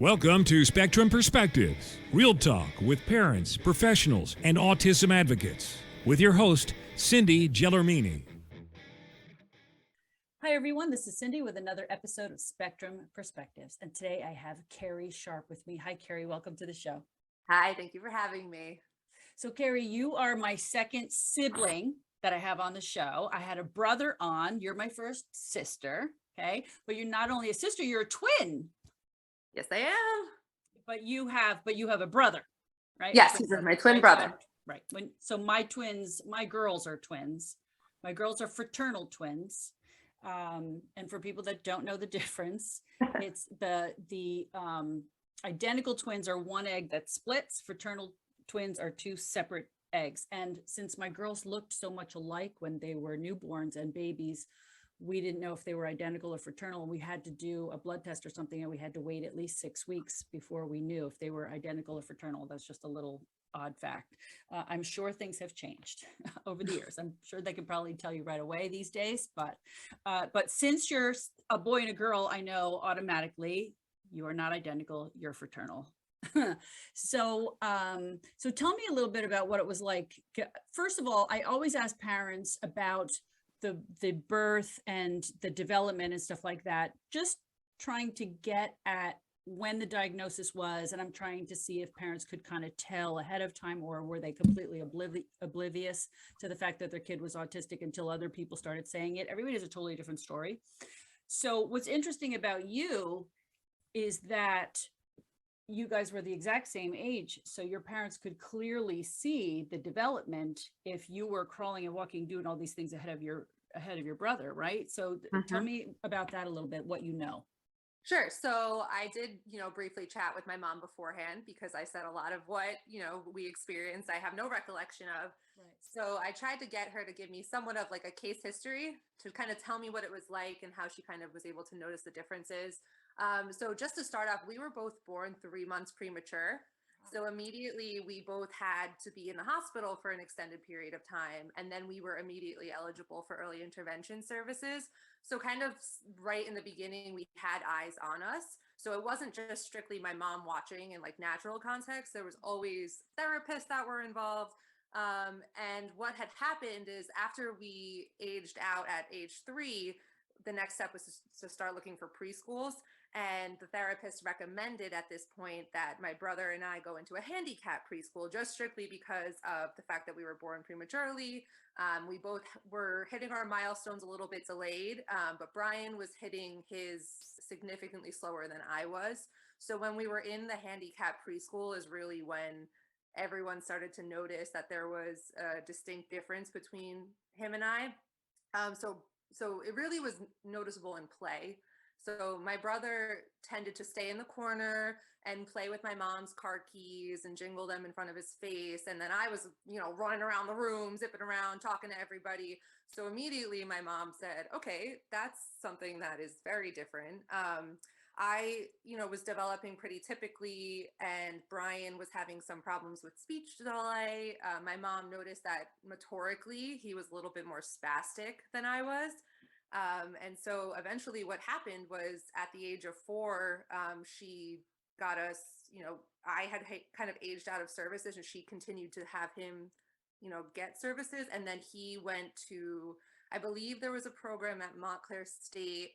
Welcome to Spectrum Perspectives, real talk with parents, professionals, and autism advocates. With your host, Cindy Gellermini. Hi, everyone. This is Cindy with another episode of Spectrum Perspectives. And today I have Keri Sharpe with me. Hi, Keri. Welcome to the show. Hi, thank you for having me. So, Keri, you are my second sibling that I have on the show. I had a brother on. You're my first sister. Okay. But you're not only a sister, you're a twin. Yes, I am. But you have a brother, right? Yes, he's my twin brother. Right. So my girls are twins. My girls are fraternal twins. And for people that don't know the difference, it's the identical twins are one egg that splits. Fraternal twins are two separate eggs. And since my girls looked so much alike when they were newborns and babies, we didn't know if they were identical or fraternal. We had to do a blood test or something, and we had to wait at least 6 weeks before we knew if they were identical or fraternal. That's just a little odd fact. I'm sure things have changed over the years. I'm sure they can probably tell you right away these days, but since you're a boy and a girl, I know automatically you are not identical, you're fraternal. So tell me a little bit about what it was like. First of all, I always ask parents about the birth and the development and stuff like that, just trying to get at when the diagnosis was. And I'm trying to see if parents could kind of tell ahead of time, or were they completely oblivious to the fact that their kid was autistic until other people started saying it. Everybody has a totally different story. So what's interesting about you is that you guys were the exact same age. So your parents could clearly see the development if you were crawling and walking, doing all these things ahead of your brother, right? So tell me about that a little bit, what you know. Sure. So I did, briefly chat with my mom beforehand, because I said a lot of what, we experienced, I have no recollection of. Right. So I tried to get her to give me somewhat of like a case history to kind of tell me what it was like and how she kind of was able to notice the differences. So just to start off, we were both born 3 months premature. So immediately we both had to be in the hospital for an extended period of time. And then we were immediately eligible for early intervention services. So kind of right in the beginning, we had eyes on us. So it wasn't just strictly my mom watching in like natural context. There was always therapists that were involved. And what had happened is after we aged out at age 3, the next step was to start looking for preschools. And the therapist recommended at this point that my brother and I go into a handicap preschool, just strictly because of the fact that we were born prematurely. We both were hitting our milestones a little bit delayed, but Brian was hitting his significantly slower than I was. So when we were in the handicap preschool is really when everyone started to notice that there was a distinct difference between him and I. So it really was noticeable in play. So my brother tended to stay in the corner and play with my mom's car keys and jingle them in front of his face. And then I was, running around the room, zipping around, talking to everybody. So immediately my mom said, okay, that's something that is very different. I, was developing pretty typically, and Brian was having some problems with speech delay. My mom noticed that motorically, he was a little bit more spastic than I was. And so eventually what happened was at the age of 4, she got us, I had kind of aged out of services, and she continued to have him, get services. And then he went to, I believe there was a program at Montclair State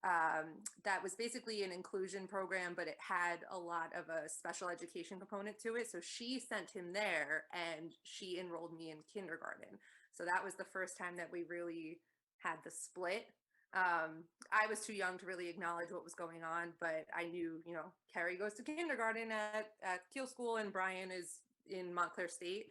that was basically an inclusion program, but it had a lot of a special education component to it. So she sent him there, and she enrolled me in kindergarten. So that was the first time that we really had the split. I was too young to really acknowledge what was going on, but I knew, Keri goes to kindergarten at Kiel School and Brian is in Montclair State.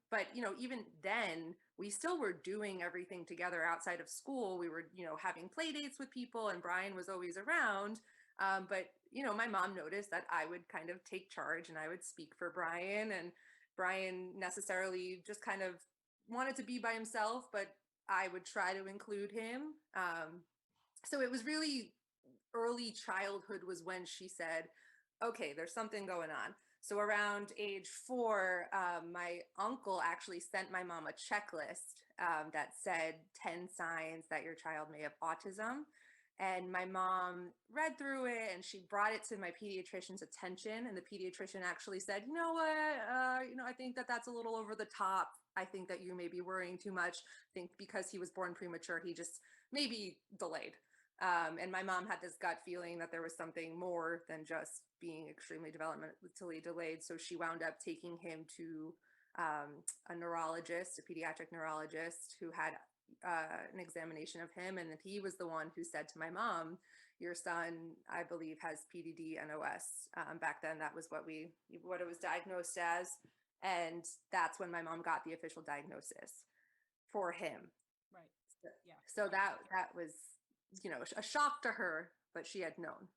But, even then we still were doing everything together outside of school. We were, having play dates with people, and Brian was always around. But, my mom noticed that I would kind of take charge and I would speak for Brian, and Brian necessarily just kind of wanted to be by himself, but I would try to include him. So it was really early childhood was when she said, okay, there's something going on. So around age 4, my uncle actually sent my mom a checklist that said 10 signs that your child may have autism. And my mom read through it and she brought it to my pediatrician's attention. And the pediatrician actually said, you know what, I think that that's a little over the top. I think that you may be worrying too much. I think because he was born premature, he just maybe delayed. And my mom had this gut feeling that there was something more than just being extremely developmentally delayed. So she wound up taking him to a neurologist, a pediatric neurologist who had an examination of him. And he was the one who said to my mom, your son, I believe, has PDD NOS. Back then, that was what it was diagnosed as. And that's when my mom got the official diagnosis for him. Right. Yeah. So that was, a shock to her, but she had known.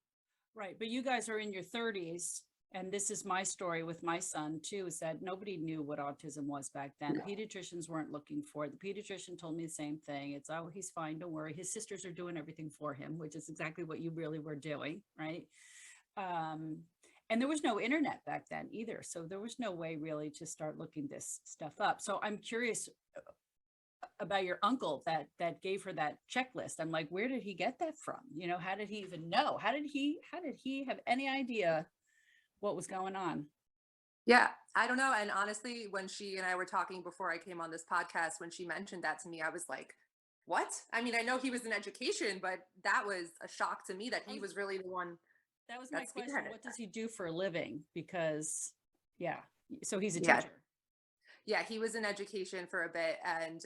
Right. But you guys are in your 30s. And this is my story with my son too, is that nobody knew what autism was back then. No. Pediatricians weren't looking for it. The pediatrician told me the same thing. It's, oh, he's fine, don't worry. His sisters are doing everything for him, which is exactly what you really were doing, right? And there was no internet back then either. So there was no way really to start looking this stuff up. So I'm curious about your uncle that gave her that checklist. I'm like, where did he get that from? How did he even know? How did he have any idea what was going on? Yeah, I don't know. And honestly, when she and I were talking before I came on this podcast, when she mentioned that to me, I was like, what? I mean, I know he was in education, but that was a shock to me that he was really the one. That was my question. What does he do for a living? Because, yeah, so he's a Yeah. teacher. Yeah, he was in education for a bit. And,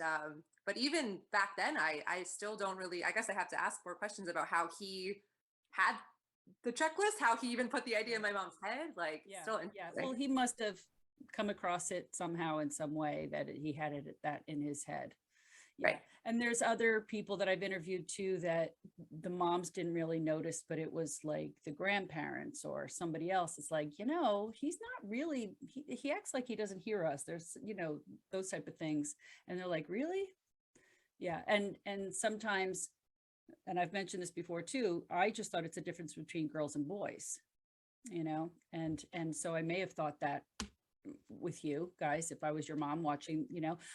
but even back then, I still don't really, I guess I have to ask more questions about how he had the checklist, how he even put the idea in my mom's head. Like, still interesting. Well, he must have come across it somehow in some way that he had that in his head. Yeah. Right. And there's other people that I've interviewed too that the moms didn't really notice, but it was like the grandparents or somebody else. It's like, he's not really, he acts like he doesn't hear us. There's, those type of things. And they're like, really? Yeah. And sometimes, and I've mentioned this before too, I just thought it's a difference between girls and boys, and so I may have thought that with you guys, if I was your mom watching,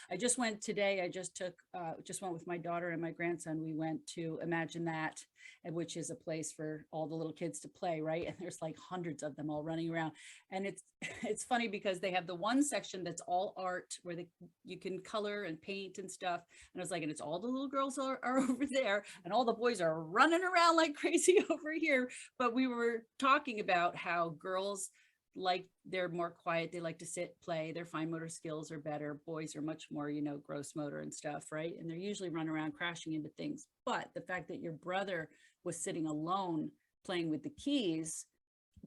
I just went today, I just went with my daughter and my grandson. We went to Imagine That, which is a place for all the little kids to play, right? And there's like hundreds of them all running around. And it's funny because they have the one section that's all art where you can color and paint and stuff. And I was like, and it's all the little girls are over there and all the boys are running around like crazy over here. But we were talking about how girls, like, they're more quiet, they like to sit, play, their fine motor skills are better. Boys are much more gross motor and stuff, right? And they're usually running around crashing into things. But the fact that your brother was sitting alone playing with the keys,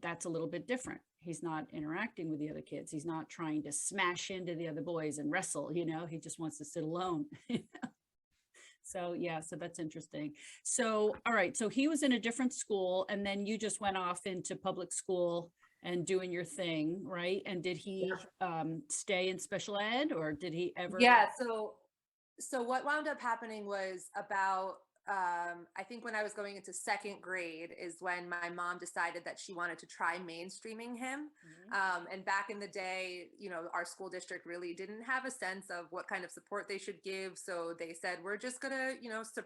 that's a little bit different. He's not interacting with the other kids, he's not trying to smash into the other boys and wrestle, he just wants to sit alone. So yeah, so that's interesting. So all right, so he was in a different school and then you just went off into public school and doing your thing, right? And did he stay in special ed, or did he ever? Yeah. So what wound up happening was about, I think when I was going into second grade is when my mom decided that she wanted to try mainstreaming him. And back in the day, our school district really didn't have a sense of what kind of support they should give. So they said, we're just gonna,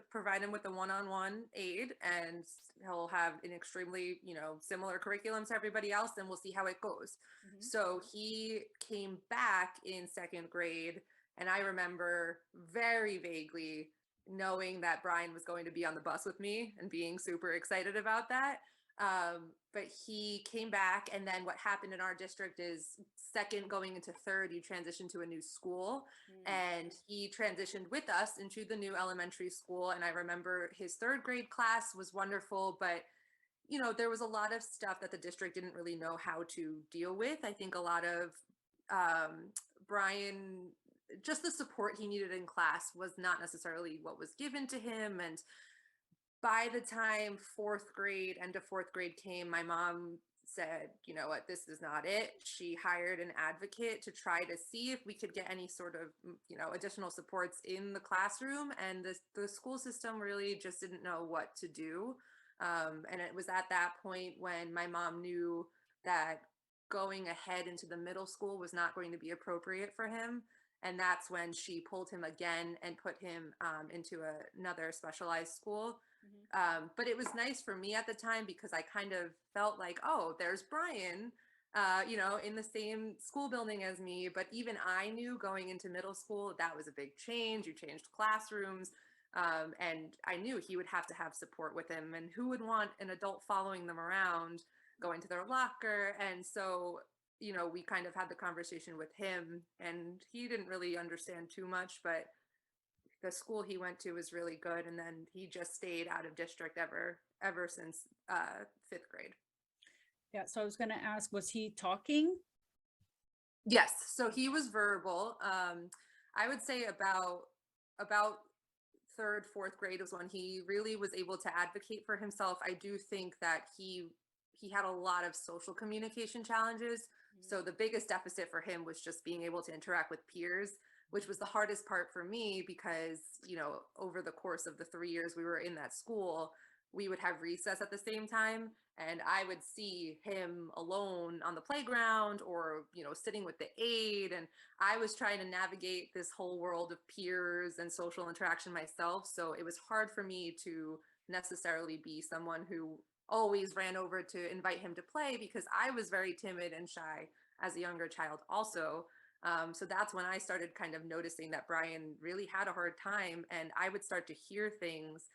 provide him with a one-on-one aid, and he'll have an extremely, similar curriculum to everybody else, and we'll see how it goes. So he came back in second grade, and I remember very vaguely knowing that Brian was going to be on the bus with me and being super excited about that. But he came back, and then what happened in our district is second going into third, you transition to a new school, and he transitioned with us into the new elementary school. And I remember his third grade class was wonderful, but there was a lot of stuff that the district didn't really know how to deal with. I think a lot of Brian, just the support he needed in class was not necessarily what was given to him. And by the time end of fourth grade came, my mom said, you know what, this is not it. She hired an advocate to try to see if we could get any sort of, additional supports in the classroom. And the school system really just didn't know what to do. And it was at that point when my mom knew that going ahead into the middle school was not going to be appropriate for him. And that's when she pulled him again and put him into another specialized school. But it was nice for me at the time because I kind of felt like, oh, there's Brian, in the same school building as me. But even I knew going into middle school, that was a big change. You changed classrooms. And I knew he would have to have support with him. And who would want an adult following them around, going to their locker? And so, we kind of had the conversation with him, and he didn't really understand too much, but the school he went to was really good. And then he just stayed out of district ever since 5th grade. Yeah. So I was going to ask, was he talking? Yes. So he was verbal. I would say about 3rd, 4th grade was when he really was able to advocate for himself. I do think that he had a lot of social communication challenges. So the biggest deficit for him was just being able to interact with peers, which was the hardest part for me because, over the course of the 3 years we were in that school, we would have recess at the same time. And I would see him alone on the playground or, sitting with the aide. And I was trying to navigate this whole world of peers and social interaction myself. So it was hard for me to necessarily be someone who always ran over to invite him to play because I was very timid and shy as a younger child also. So that's when I started kind of noticing that Brian really had a hard time. And I would start to hear things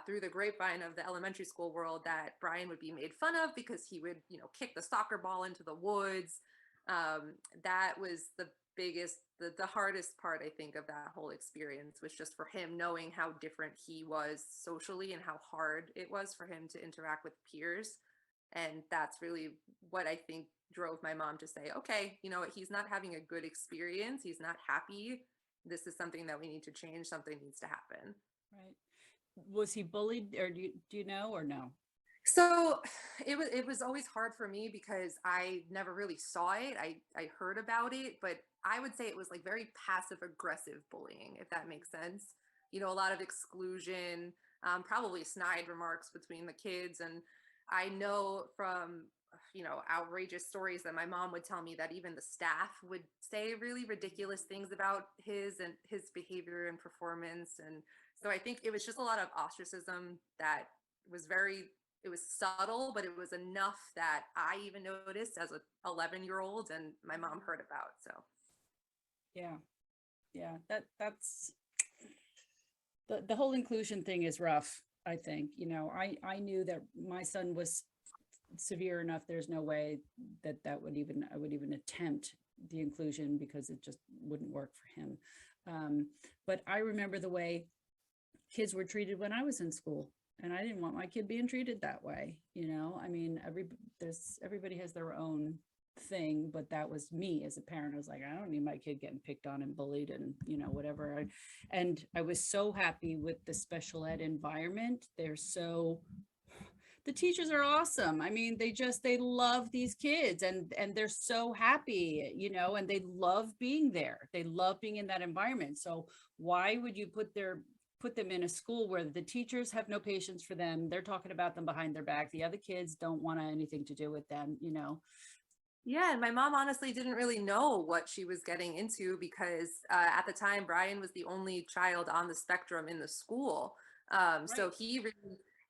through the grapevine of the elementary school world that Brian would be made fun of because he would, kick the soccer ball into the woods. That was the biggest, the hardest part, I think, of that whole experience was just for him knowing how different he was socially and how hard it was for him to interact with peers. And that's really what I think drove my mom to say, okay, he's not having a good experience. He's not happy. This is something that we need to change. Something needs to happen. Right. Was he bullied, or do you know, or no? So it was always hard for me because I never really saw it. I heard about it, but I would say it was like very passive aggressive bullying, if that makes sense. A lot of exclusion, probably snide remarks between the kids. And I know from, outrageous stories that my mom would tell me that even the staff would say really ridiculous things about his behavior and performance. And so I think it was just a lot of ostracism that was it was subtle, but it was enough that I even noticed as a 11-year-old and my mom heard about. So yeah, that's the whole inclusion thing is rough. I think, I knew that my son was severe enough. There's no way that I would even attempt the inclusion because it just wouldn't work for him. But I remember the way kids were treated when I was in school, and I didn't want my kid being treated that way. I mean, everybody has their own thing, but that was me as a parent. I was like, I don't need my kid getting picked on and bullied and whatever. And I was so happy with the special ed environment. The teachers are awesome. I mean, they love these kids and they're so happy, and they love being there. They love being in that environment. So why would you put them in a school where the teachers have no patience for them? They're talking about them behind their back. The other kids don't want anything to do with them, Yeah, and my mom honestly didn't really know what she was getting into because at the time Brian was the only child on the spectrum in the school. Right. So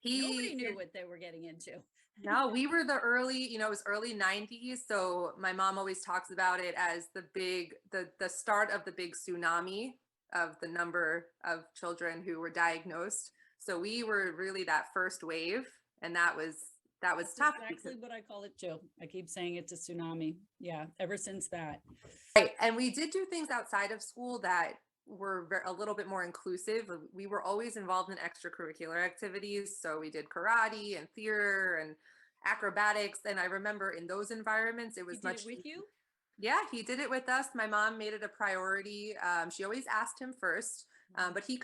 nobody knew what they were getting into. No, we were the early, it was early 90s. So my mom always talks about it as the start of the big tsunami of the number of children who were diagnosed. So we were really that first wave, and that was tough. Exactly what I call it too. I keep saying it's a tsunami. Yeah, ever since that. Right. And we did do things outside of school that were a little bit more inclusive. We were always involved in extracurricular activities. So we did karate and theater and acrobatics. And I remember in those environments, it was He did it with you? Yeah, he did it with us. My mom made it a priority. She always asked him first. But he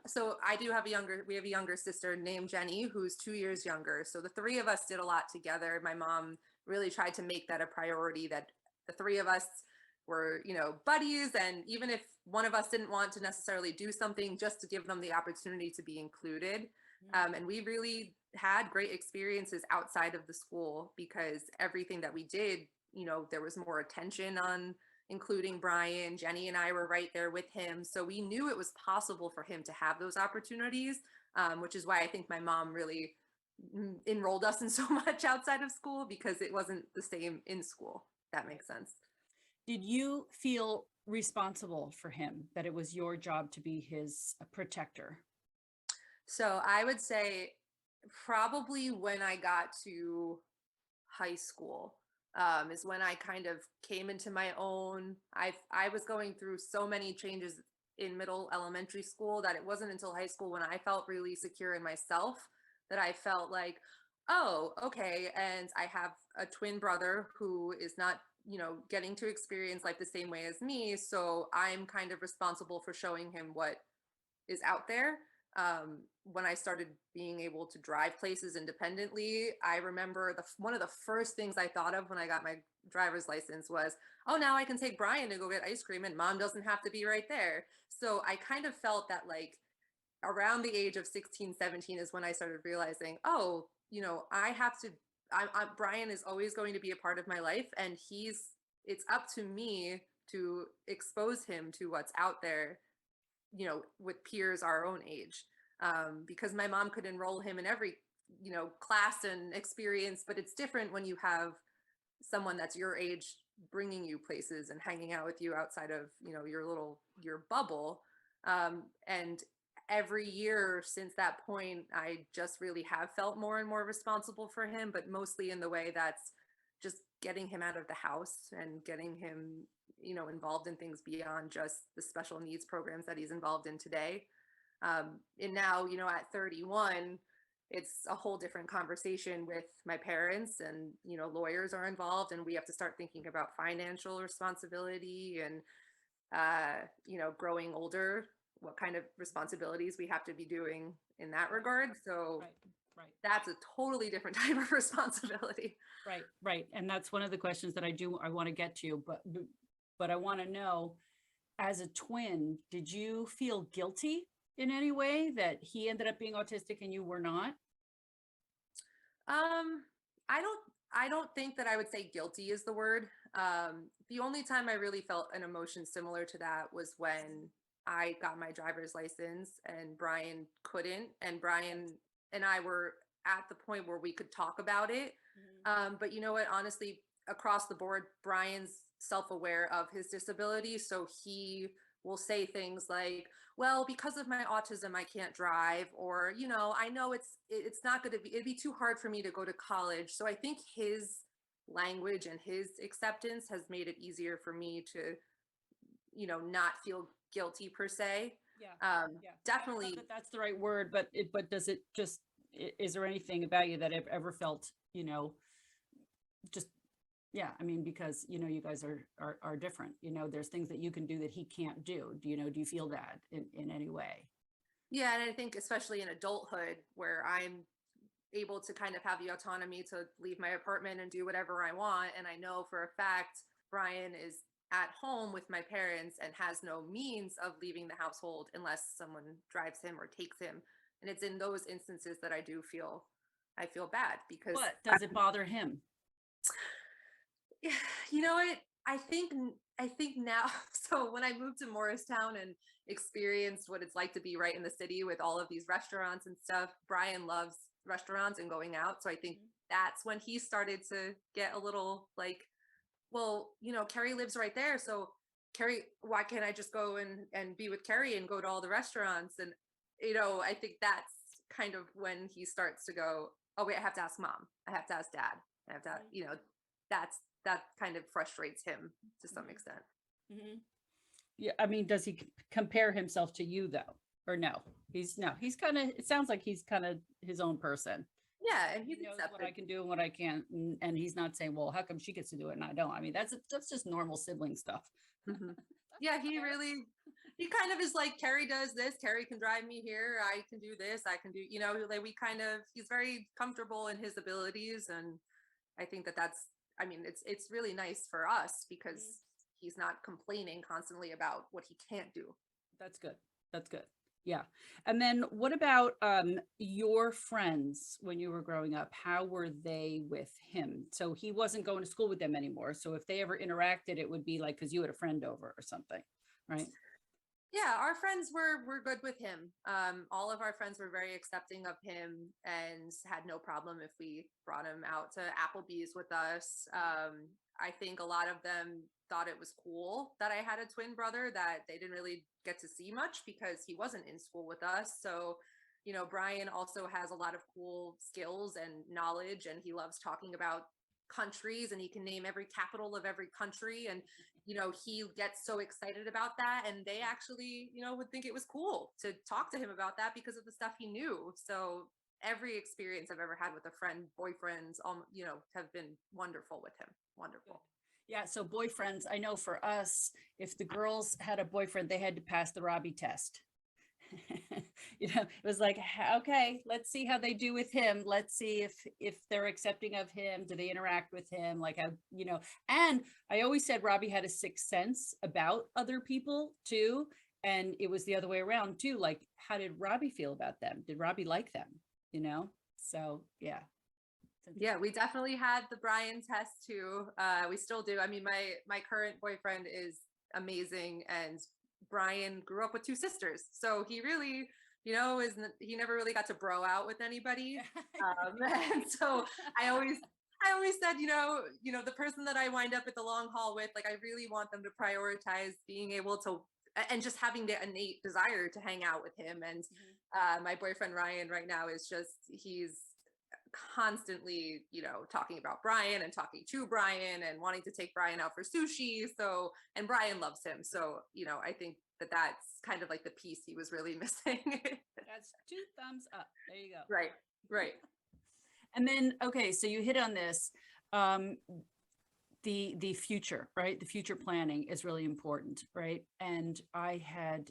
so we have a younger sister named Jenny, who's 2 years younger. So the three of us did a lot together. My mom really tried to make that a priority, that the three of us were, buddies. And even if one of us didn't want to necessarily do something, just to give them the opportunity to be included. And we really had great experiences outside of the school because everything that we did, there was more attention on including Brian. Jenny and I were right there with him. So we knew it was possible for him to have those opportunities. which is why I think my mom really enrolled us in so much outside of school, because it wasn't the same in school. That makes sense. Did you feel responsible for him, that it was your job to be his protector? So I would say probably when I got to high school, is when I kind of came into my own. I was going through so many changes in middle elementary school that it wasn't until high school when I felt really secure in myself that I felt like, oh, okay. And I have a twin brother who is not, getting to experience life the same way as me. So I'm kind of responsible for showing him what is out there. When I started being able to drive places independently, I remember one of the first things I thought of when I got my driver's license was, oh, now I can take Brian to go get ice cream and mom doesn't have to be right there. So I kind of felt that like around the age of 16, 17 is when I started realizing, oh, I have to, Brian is always going to be a part of my life, and it's up to me to expose him to what's out there, with peers our own age, because my mom could enroll him in every, class and experience, but it's different when you have someone that's your age bringing you places and hanging out with you outside of, your bubble. And every year since that point, I just really have felt more and more responsible for him, but mostly in the way that's just getting him out of the house and getting him, involved in things beyond just the special needs programs that he's involved in today. And now, at 31, it's a whole different conversation with my parents, and, lawyers are involved, and we have to start thinking about financial responsibility and, growing older, what kind of responsibilities we have to be doing in that regard. So Right. that's a totally different type of responsibility. Right. And that's one of the questions that I want to get to, but I want to know, as a twin, did you feel guilty in any way that he ended up being autistic and you were not? Um, I don't think that I would say guilty is the word. The only time I really felt an emotion similar to that was when I got my driver's license and Brian couldn't, and Brian and I were at the point where we could talk about it. But you know what, honestly, across the board, Brian's self-aware of his disability. So he will say things like, well, because of my autism, I can't drive, or, I know it's not going to be, it'd be too hard for me to go to college. So I think his language and his acceptance has made it easier for me to, not feel guilty per se. Yeah. Definitely. I don't know that that's the right word, but does it just, is there anything about you that ever felt, just, yeah, I mean, because, you guys are different, there's things that you can do that he can't do. Do you feel that in any way? Yeah. And I think especially in adulthood, where I'm able to kind of have the autonomy to leave my apartment and do whatever I want. And I know for a fact, Brian is at home with my parents and has no means of leaving the household unless someone drives him or takes him. And it's in those instances that I feel bad, because What does it bother him? you know what? I think now, so when I moved to Morristown and experienced what it's like to be right in the city with all of these restaurants and stuff, Brian loves restaurants and going out. So I think that's when he started to get a little like, well, Keri lives right there. So Keri, why can't I just go and be with Keri and go to all the restaurants? And, I think that's kind of when he starts to go, oh wait, I have to ask mom. I have to ask dad. I have to, that kind of frustrates him to some extent. Yeah. I mean, does he compare himself to you though? Or no, he's kind of, it sounds like he's kind of his own person. Yeah. And He he's knows accepted. what I can do and what I can't. And he's not saying, well, how come she gets to do it and I don't? I mean, that's just normal sibling stuff. Mhm. Yeah, he kind of is like, Keri does this, Keri can drive me here, I can do this, I can do, like he's very comfortable in his abilities. And I think I mean, it's really nice for us because he's not complaining constantly about what he can't do. That's good. That's good. Yeah. And then what about your friends when you were growing up? How were they with him? So he wasn't going to school with them anymore. So if they ever interacted, it would be like because you had a friend over or something, right? Yeah, our friends were good with him. All of our friends were very accepting of him and had no problem if we brought him out to Applebee's with us. I think a lot of them thought it was cool that I had a twin brother that they didn't really get to see much because he wasn't in school with us. So, Brian also has a lot of cool skills and knowledge, and he loves talking about countries, and he can name every capital of every country. And he gets so excited about that, and they actually would think it was cool to talk to him about that because of the stuff he knew. So every experience I've ever had with a friend, boyfriends, have been wonderful with him. Wonderful. Yeah, so boyfriends, I know for us, if the girls had a boyfriend, they had to pass the Robbie test. It was like, okay, let's see how they do with him. Let's see if they're accepting of him. Do they interact with him? Like, and I always said Robbie had a sixth sense about other people too. And it was the other way around too. Like, how did Robbie feel about them? Did Robbie like them? So yeah. Yeah, we definitely had the Brian test too. We still do. I mean, my current boyfriend is amazing, and Brian grew up with two sisters, so he really, he never really got to bro out with anybody. And so I always said, the person that I wind up at the long haul with, like, I really want them to prioritize being able to and just having the innate desire to hang out with him. And my boyfriend Ryan right now is he's constantly, talking about Brian and talking to Brian and wanting to take Brian out for sushi. So, and Brian loves him. So, I think that's kind of like the piece he was really missing. That's 2 thumbs up. There you go. Right. And then, okay, so you hit on this, the future, right? The future planning is really important, right? And I had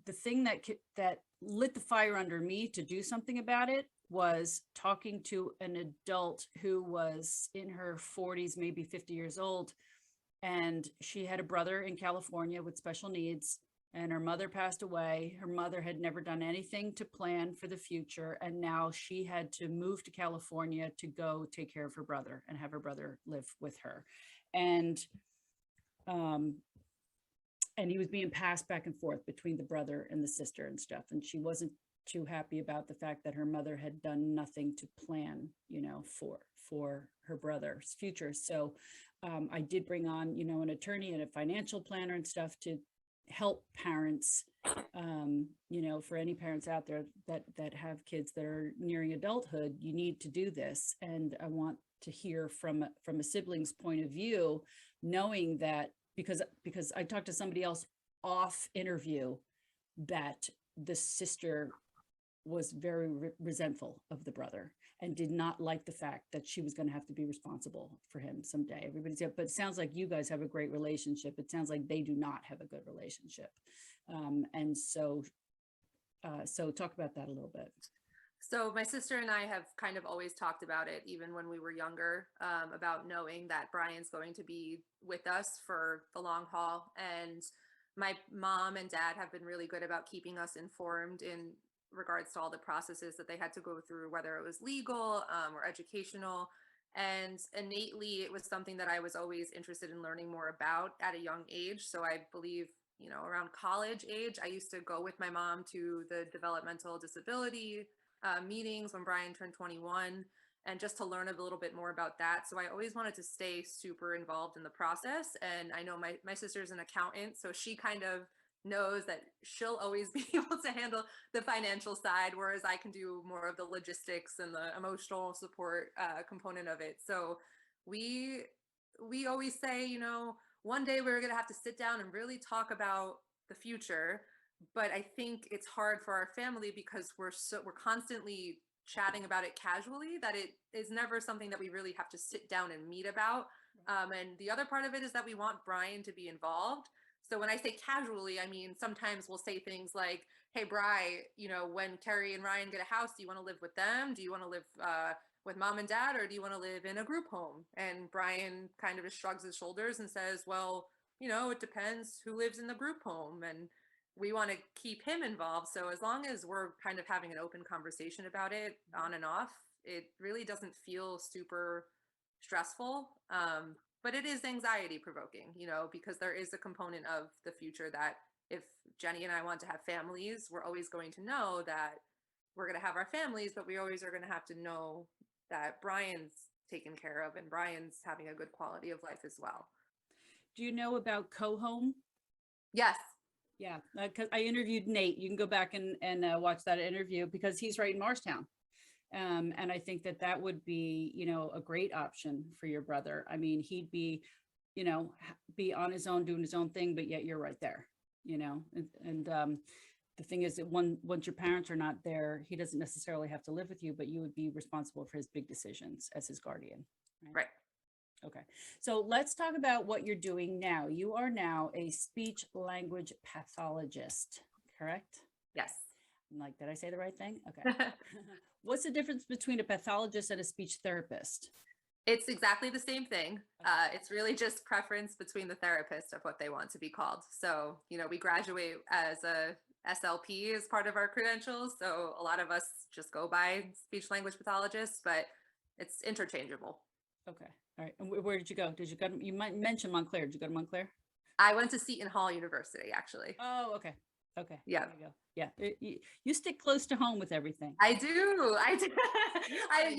the thing that lit the fire under me to do something about it was talking to an adult who was in her 40s, maybe 50 years old. And she had a brother in California with special needs, and her mother passed away. Her mother had never done anything to plan for the future. And now she had to move to California to go take care of her brother and have her brother live with her. And he was being passed back and forth between the brother and the sister and stuff. And she wasn't too happy about the fact that her mother had done nothing to plan, for her brother's future. So I did bring on, an attorney and a financial planner and stuff to help parents, for any parents out there that have kids that are nearing adulthood. You need to do this. And I want to hear from a sibling's point of view, knowing that because I talked to somebody else off interview that the sister was very resentful of the brother and did not like the fact that she was going to have to be responsible for him someday. Everybody's, but it sounds like you guys have a great relationship. It sounds like they do not have a good relationship. And so talk about that a little bit. So my sister and I have kind of always talked about it, even when we were younger, about knowing that Brian's going to be with us for the long haul. And my mom and dad have been really good about keeping us informed in regards to all the processes that they had to go through, whether it was legal or educational. And innately, it was something that I was always interested in learning more about at a young age. So I believe, around college age, I used to go with my mom to the developmental disability meetings when Brian turned 21, and just to learn a little bit more about that. So I always wanted to stay super involved in the process. And I know my sister's an accountant, so she kind of knows that she'll always be able to handle the financial side, whereas I can do more of the logistics and the emotional support component of it. So we always say, one day we're going to have to sit down and really talk about the future. But I think it's hard for our family because we're constantly chatting about it casually, that it is never something that we really have to sit down and meet about. And the other part of it is that we want Brian to be involved. So when I say casually, I mean, sometimes we'll say things like, hey, Bri, when Keri and Ryan get a house, do you want to live with them? Do you want to live with mom and dad, or do you want to live in a group home? And Brian kind of just shrugs his shoulders and says, well, it depends who lives in the group home. And we want to keep him involved. So as long as we're kind of having an open conversation about it on and off, it really doesn't feel super stressful. But it is anxiety provoking, because there is a component of the future that if Jenny and I want to have families, we're always going to know that we're going to have our families, but we always are going to have to know that Brian's taken care of and Brian's having a good quality of life as well. Do you know about co-home? Yes. Yeah, because I interviewed Nate. You can go back and watch that interview because he's right in Morristown. And I think that that would be, you know, a great option for your brother. I mean, he'd be, you know, be on his own, doing his own thing, but yet you're right there, you know, and the thing is that once your parents are not there, he doesn't necessarily have to live with you, but you would be responsible for his big decisions as his guardian. Right. Okay, so let's talk about what you're doing now. You are now a speech language pathologist, correct? Yes. I'm like, did I say the right thing? Okay. What's the difference between a pathologist and a speech therapist? It's exactly the same thing. It's really just preference between the therapist of what they want to be called. So, you know, we graduate as a SLP as part of our credentials. So a lot of us just go by speech language pathologist, but it's interchangeable. Okay. All right. And where did you go? Did you go? You might mention Montclair. Did you go to Montclair? I went to Seton Hall University, actually. Oh, okay. Okay. Yeah. There you go. Yeah. You stick close to home with everything. I do. You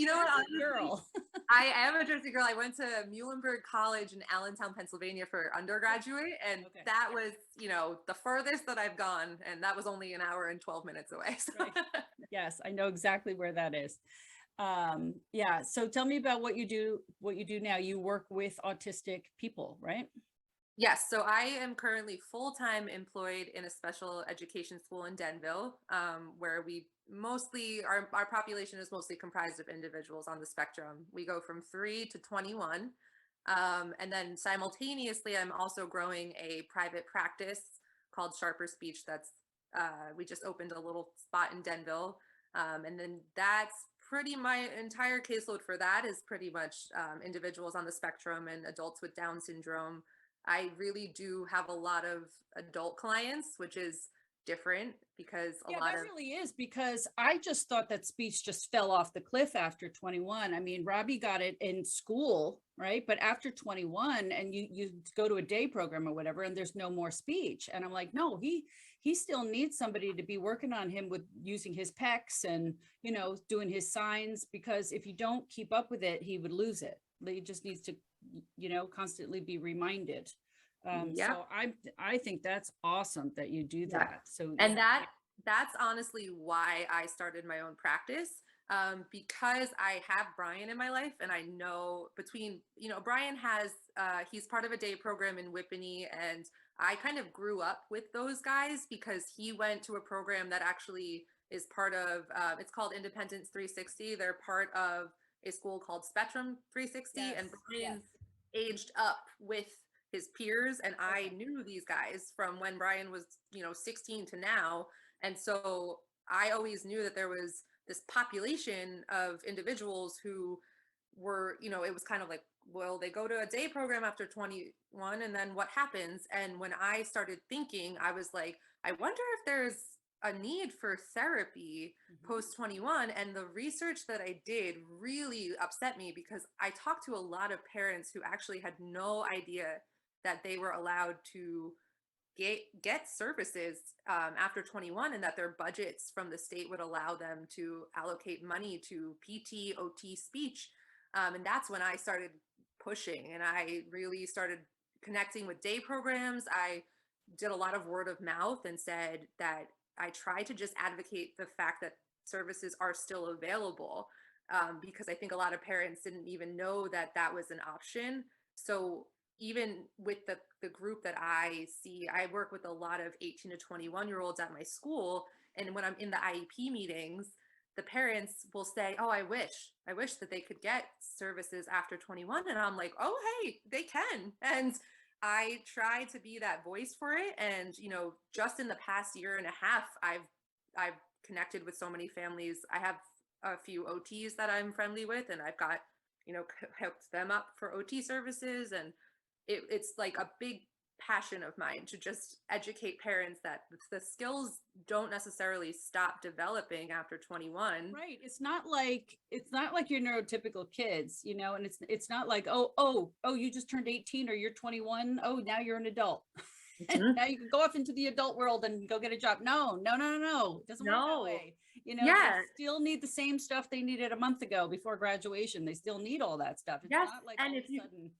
know what? Jersey girl. I am a Jersey girl. I went to Muhlenberg College in Allentown, Pennsylvania for undergraduate. And Okay. that was, you know, the furthest that I've gone. And that was only an hour and 12 minutes away. So. Right. Yes, I know exactly where that is. Yeah. So tell me about what you do now. You work with autistic people, right? Yes, so I am currently full-time employed in a special education school in Denville, where we mostly, our population is mostly comprised of individuals on the spectrum. We go from 3 to 21. And then simultaneously, I'm also growing a private practice called Sharpe-Speech that's, we just opened a little spot in Denville. And then that's my entire caseload for that is pretty much individuals on the spectrum and adults with Down syndrome. I really do have a lot of adult clients, which is different because that really is, because I just thought that speech just fell off the cliff after 21. I mean, Robbie got it in school, right? But after 21 and you go to a day program or whatever, and there's no more speech. And I'm like, no, he still needs somebody to be working on him with using his pecs and, you know, doing his signs, because if you don't keep up with it, he would lose it. He just needs to, you know, constantly be reminded. So I think that's awesome that you do that. So, and that's honestly why I started my own practice, because I have Brian in my life, and I know between, you know, Brian has, he's part of a day program in Whippany, and I kind of grew up with those guys because he went to a program that actually is part of, it's called Independence 360. They're part of a school called Spectrum 360, and Brian aged up with his peers, and I knew these guys from when Brian was, you know, 16 to now. And so I always knew that there was this population of individuals who were, you know, it was kind of like, well, they go to a day program after 21, and then what happens? And when I started thinking, I was like, I wonder if there's a need for therapy post 21. And the research that I did really upset me, because I talked to a lot of parents who actually had no idea that they were allowed to get services after 21, and that their budgets from the state would allow them to allocate money to PT, OT, speech. And that's when I started pushing, and I really started connecting with day programs. I did a lot of word of mouth and said that I try to just advocate the fact that services are still available, because I think a lot of parents didn't even know that that was an option. So even with the group that I see, I work with a lot of 18 to 21-year-olds at my school. And when I'm in the IEP meetings, the parents will say, oh, I wish that they could get services after 21. And I'm like, oh, hey, they can. And I try to be that voice for it. And, you know, just in the past year and a half, I've connected with so many families. I have a few OTs that I'm friendly with, and I've got, you know, hooked them up for OT services. And it's like a big passion of mine to just educate parents that the skills don't necessarily stop developing after 21. Right. It's not like your neurotypical kids, you know, and it's not like, oh, you just turned 18 or you're 21. Oh, now you're an adult. Mhm. Now you can go off into the adult world and go get a job. No, no, no, no, no. It doesn't work that No. way. They Yeah. still need the same stuff they needed a month ago before graduation. They still need all that stuff. It's Yes. not like And all of if a you, sudden,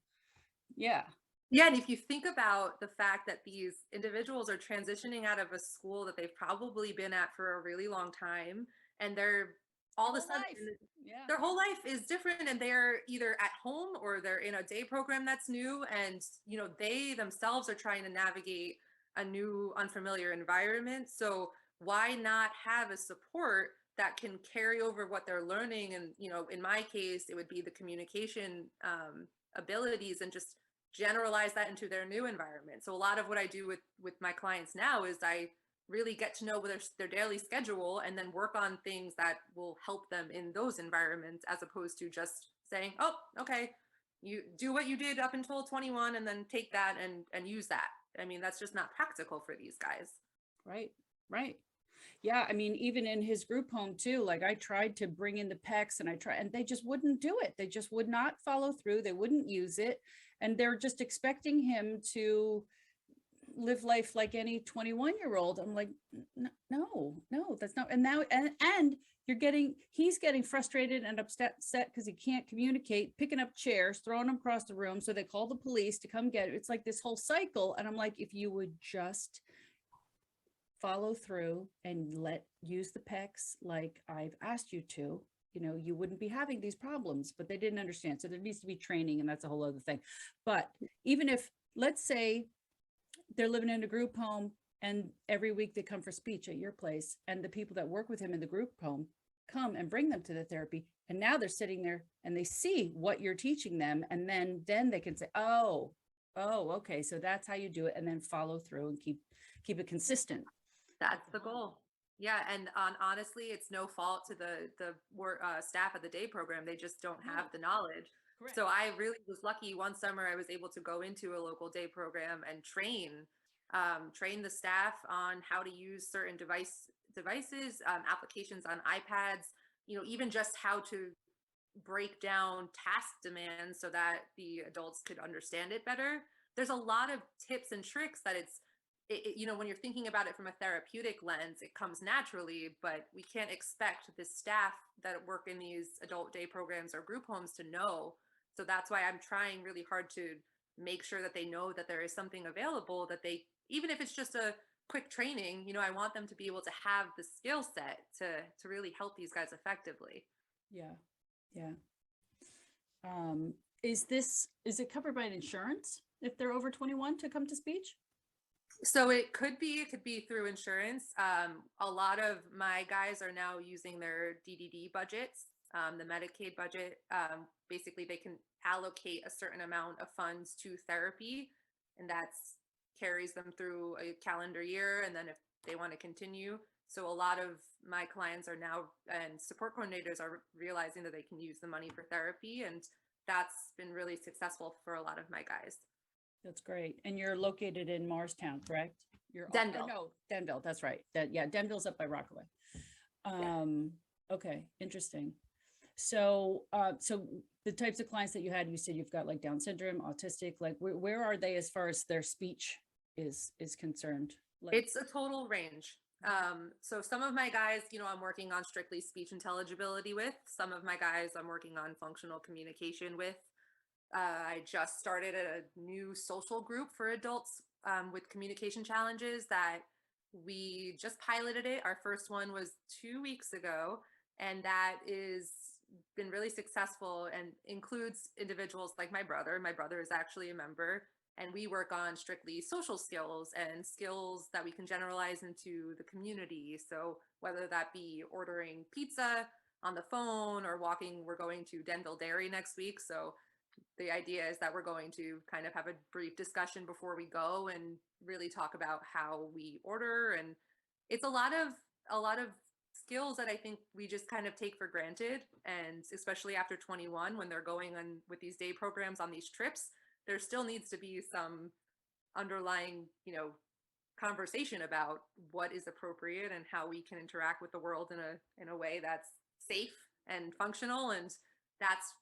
yeah. yeah, and if you think about the fact that these individuals are transitioning out of a school that they've probably been at for a really long time, and they're all of a Whole sudden life. Yeah. their whole life is different, and they're either at home or they're in a day program that's new, and they themselves are trying to navigate a new unfamiliar environment. So why not have a support that can carry over what they're learning? And in my case, it would be the communication abilities, and just generalize that into their new environment. So a lot of what I do with my clients now is I really get to know their daily schedule, and then work on things that will help them in those environments, as opposed to just saying, oh, okay, you do what you did up until 21 and then take that and use that. I mean, that's just not practical for these guys. Right. Right. Yeah. I mean, even in his group home too, like I tried to bring in the PECs and they just wouldn't do it. They just would not follow through. They wouldn't use it. And they're just expecting him to live life like any 21-year-old. I'm like, no, that's not. And now, and he's getting frustrated and upset because he can't communicate, picking up chairs, throwing them across the room. So they call the police to come get it. It's like this whole cycle. And I'm like, if you would just follow through and use the PECs like I've asked you to, you wouldn't be having these problems. But they didn't understand. So there needs to be training, and that's a whole other thing. But even if, let's say, they're living in a group home and every week they come for speech at your place, and the people that work with him in the group home come and bring them to the therapy, and now they're sitting there and they see what you're teaching them, and then they can say, oh, okay, so that's how you do it, and then follow through and keep it consistent. That's the goal. Yeah, and honestly, it's no fault to the staff at the day program. They just don't have the knowledge. Correct. So I really was lucky. One summer, I was able to go into a local day program and train the staff on how to use certain devices, applications on iPads. Even just how to break down task demands so that the adults could understand it better. There's a lot of tips and tricks that when you're thinking about it from a therapeutic lens, it comes naturally, but we can't expect the staff that work in these adult day programs or group homes to know. So that's why I'm trying really hard to make sure that they know that there is something available, that they, even if it's just a quick training, I want them to be able to have the skill set to really help these guys effectively. Yeah. Yeah. Is it covered by insurance if they're over 21 to come to speech? So it could be through insurance. A lot of my guys are now using their DDD budgets, the Medicaid budget. Basically, they can allocate a certain amount of funds to therapy, and that's carries them through a calendar year. And then if they want to continue, so a lot of my clients are now, and support coordinators are realizing that they can use the money for therapy, and that's been really successful for a lot of my guys. That's great. And you're located in Morristown, correct? Denville. No, Denville. That's right. Denville's up by Rockaway. Okay, interesting. So, so the types of clients that you had, you said you've got like Down syndrome, autistic. Like, where are they as far as their speech is concerned? Like, it's a total range. So some of my guys, I'm working on strictly speech intelligibility with. Some of my guys I'm working on functional communication with. I just started a new social group for adults with communication challenges that we just piloted it. Our first one was 2 weeks ago, and that is been really successful and includes individuals like my brother. My brother is actually a member, and we work on strictly social skills and skills that we can generalize into the community. So whether that be ordering pizza on the phone or walking, we're going to Denville Dairy next week. So the idea is that we're going to kind of have a brief discussion before we go and really talk about how we order. And it's a lot of skills that I think we just kind of take for granted. And especially after 21, when they're going on with these day programs on these trips, there still needs to be some underlying, conversation about what is appropriate and how we can interact with the world in a way that's safe and functional. And that's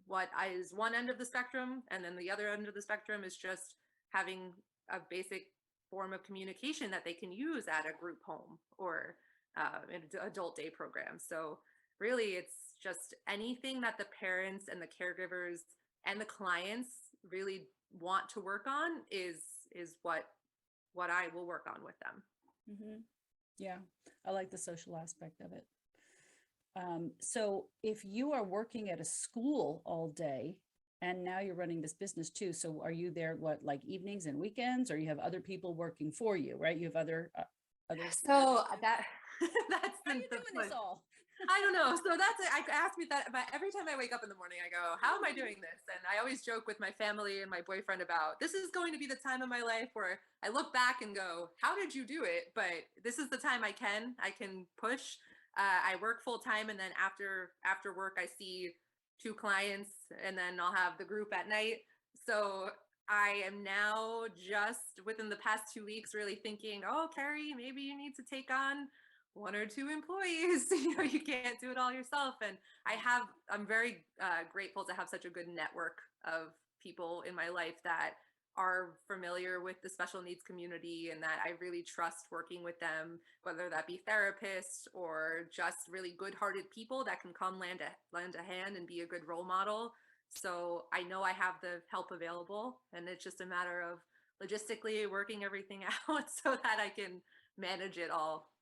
what is one end of the spectrum. And then the other end of the spectrum is just having a basic form of communication that they can use at a group home or an adult day program. So really, it's just anything that the parents and the caregivers and the clients really want to work on is what I will work on with them. Mm-hmm. Yeah, I like the social aspect of it. So if you are working at a school all day and now you're running this business too, so are you there, what, like evenings and weekends, or you have other people working for you, right? You have other So that's How are you doing this all? I don't know. So I ask me that about every time I wake up in the morning. I go, how am I doing this? And I always joke with my family and my boyfriend about, this is going to be the time of my life where I look back and go, how did you do it? But this is the time I can push. I work full time, and then after work I see 2 clients, and then I'll have the group at night. So I am now just within the past 2 weeks really thinking, oh, Keri, maybe you need to take on 1 or 2 employees. You can't do it all yourself. And I'm very grateful to have such a good network of people in my life that are familiar with the special needs community and that I really trust working with them, whether that be therapists or just really good-hearted people that can come lend a hand and be a good role model. So I know I have the help available, and it's just a matter of logistically working everything out so that I can manage it all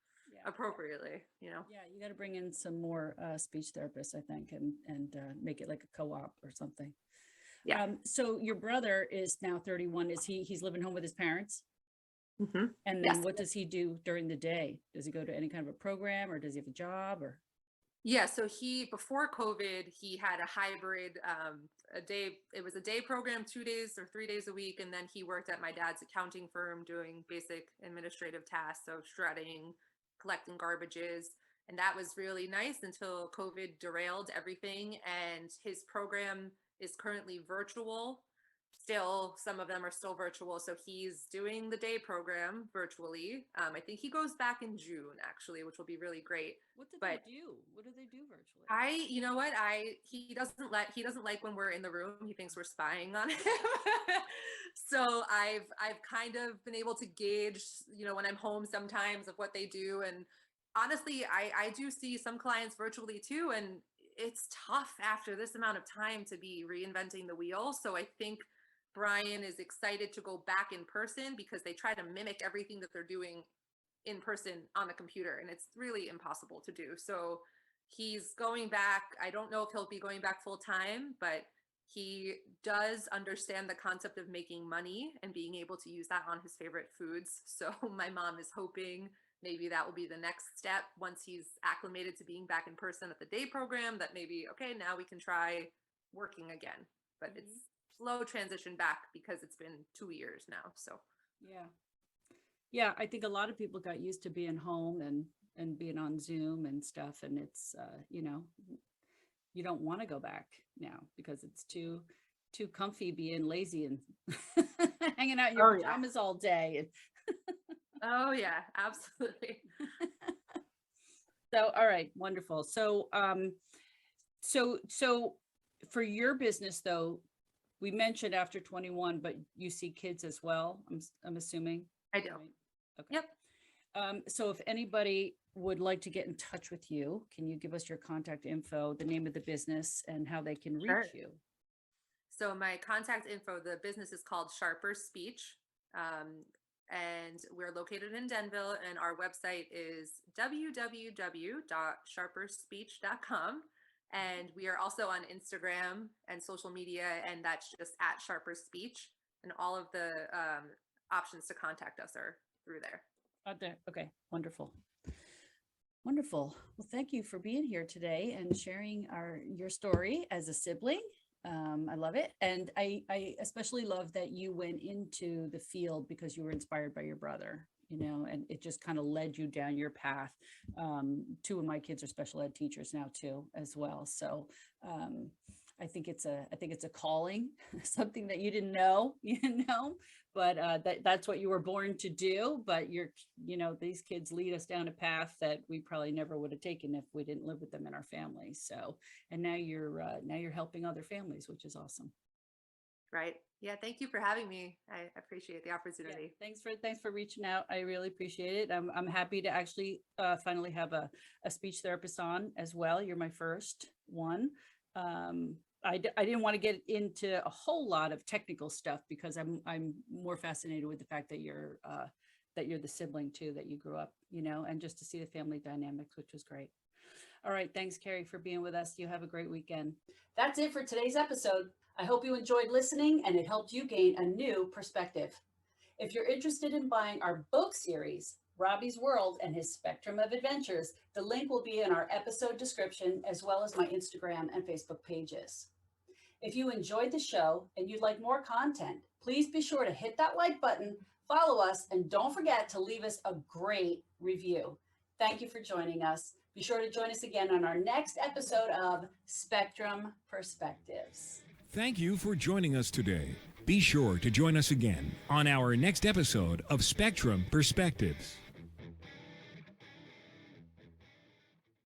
appropriately. Yeah, you got to bring in some more speech therapists, I think, and make it like a co-op or something. Yeah. So your brother is now 31. He's living home with his parents? Mm-hmm. And then what does he do during the day? Does he go to any kind of a program, or does he have a job, or? Yeah, so before COVID, he had a hybrid, it was a day program, 2 days or 3 days a week. And then he worked at my dad's accounting firm doing basic administrative tasks. So shredding, collecting garbages. And that was really nice until COVID derailed everything. And his program is currently virtual. Still, some of them are still virtual. So he's doing the day program virtually. I think he goes back in June, actually, which will be really great. What do they do? What do they do virtually? You know what? He doesn't like when we're in the room. He thinks we're spying on him. So I've kind of been able to gauge, when I'm home sometimes, of what they do. And honestly, I do see some clients virtually too. And it's tough after this amount of time to be reinventing the wheel. So I think Brian is excited to go back in person because they try to mimic everything that they're doing in person on the computer, and it's really impossible to do. So he's going back. I don't know if he'll be going back full time, but he does understand the concept of making money and being able to use that on his favorite foods. So my mom is hoping maybe that will be the next step once he's acclimated to being back in person at the day program, that maybe, okay, now we can try working again. But it's slow transition back because it's been 2 years now. So yeah, I think a lot of people got used to being home and being on Zoom and stuff, and it's you don't want to go back now because it's too comfy being lazy and hanging out in your pajamas all day. Oh yeah, absolutely. So all right, wonderful. So so for your business though, we mentioned after 21, but you see kids as well, I'm assuming. I do. Right? Okay. Yep. So if anybody would like to get in touch with you, can you give us your contact info, the name of the business, and how they can reach you? So my contact info, the business is called Sharpe-Speech. And we're located in Denville, and our website is www.sharperspeech.com. And we are also on Instagram and social media, and that's just at Sharpe-Speech. And all of the options to contact us are through there. Out there. Okay, wonderful. Wonderful. Well, thank you for being here today and sharing your story as a sibling. I love it. And I especially love that you went into the field because you were inspired by your brother, and it just kind of led you down your path. 2 of my kids are special ed teachers now too, as well. So I think it's a calling, something that you didn't know, but that's what you were born to do. But these kids lead us down a path that we probably never would have taken if we didn't live with them in our families. So, and now you're helping other families, which is awesome. Right. Yeah, thank you for having me. I appreciate the Yeah, opportunity. thanks for reaching out. I really appreciate it. I'm happy to actually finally have a speech therapist on as well. You're my first one. I didn't want to get into a whole lot of technical stuff because I'm more fascinated with the fact that you're the sibling too, that you grew up, and just to see the family dynamics, which was great. All right. Thanks, Keri, for being with us. You have a great weekend. That's it for today's episode. I hope you enjoyed listening and it helped you gain a new perspective. If you're interested in buying our book series, Robbie's World and His Spectrum of Adventures, the link will be in our episode description as well as my Instagram and Facebook pages. If you enjoyed the show and you'd like more content, please be sure to hit that like button, follow us, and don't forget to leave us a great review. Thank you for joining us. Be sure to join us again on our next episode of Spectrum Perspectives. Thank you for joining us today. Be sure to join us again on our next episode of Spectrum Perspectives.